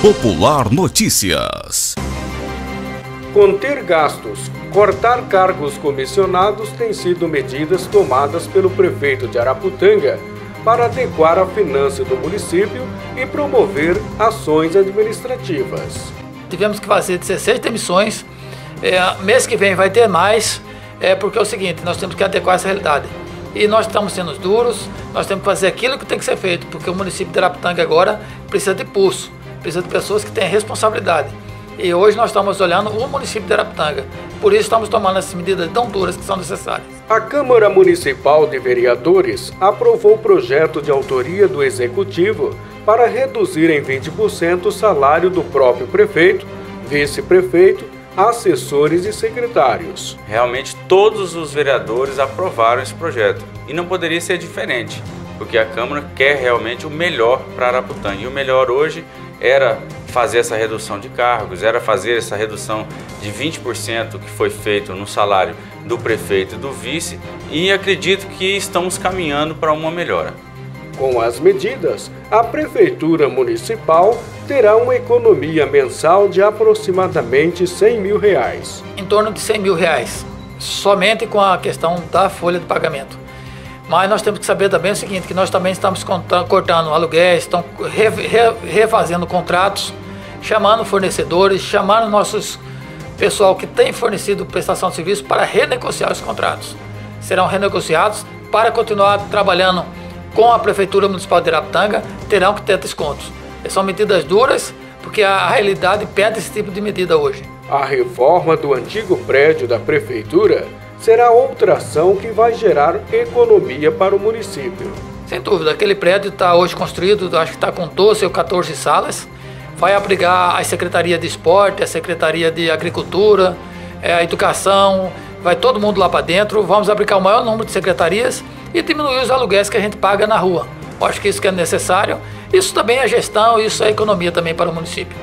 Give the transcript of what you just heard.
Popular Notícias. Conter gastos, cortar cargos comissionados têm sido medidas tomadas pelo prefeito de Araputanga para adequar a finança do município e promover ações administrativas. Tivemos que fazer 16 demissões, mês que vem vai ter mais, porque é o seguinte, nós temos que adequar essa realidade. E nós estamos sendo duros, nós temos que fazer aquilo que tem que ser feito, porque o município de Araputanga agora precisa de pulso, precisa de pessoas que têm responsabilidade. E hoje nós estamos olhando o município de Araputanga, por isso estamos tomando essas medidas tão duras que são necessárias. A Câmara Municipal de Vereadores aprovou o projeto de autoria do Executivo para reduzir em 20% o salário do próprio prefeito, vice-prefeito, assessores e secretários. Realmente todos os vereadores aprovaram esse projeto e não poderia ser diferente, porque a Câmara quer realmente o melhor para Araputanga. E o melhor hoje era fazer essa redução de cargos, era fazer essa redução de 20% que foi feito no salário do prefeito e do vice, e acredito que estamos caminhando para uma melhora. Com as medidas, a Prefeitura Municipal terá uma economia mensal de aproximadamente R$100 mil. Em torno de R$100 mil, somente com a questão da folha de pagamento. Mas nós temos que saber também o seguinte, que nós também estamos cortando aluguéis, estamos refazendo contratos, chamando fornecedores, chamando nossos pessoal que tem fornecido prestação de serviço para renegociar os contratos. Serão renegociados para continuar trabalhando com a Prefeitura Municipal de Araputanga, terão que ter descontos. São medidas duras, porque a realidade pede esse tipo de medida hoje. A reforma do antigo prédio da Prefeitura será outra ação que vai gerar economia para o município. Sem dúvida, aquele prédio está hoje construído, acho que está com 12 ou 14 salas, vai abrigar a Secretaria de Esporte, a Secretaria de Agricultura, a Educação, vai todo mundo lá para dentro, vamos abrigar o maior número de secretarias e diminuir os aluguéis que a gente paga na rua. Eu acho que isso que é necessário, isso também é gestão, isso é economia também para o município.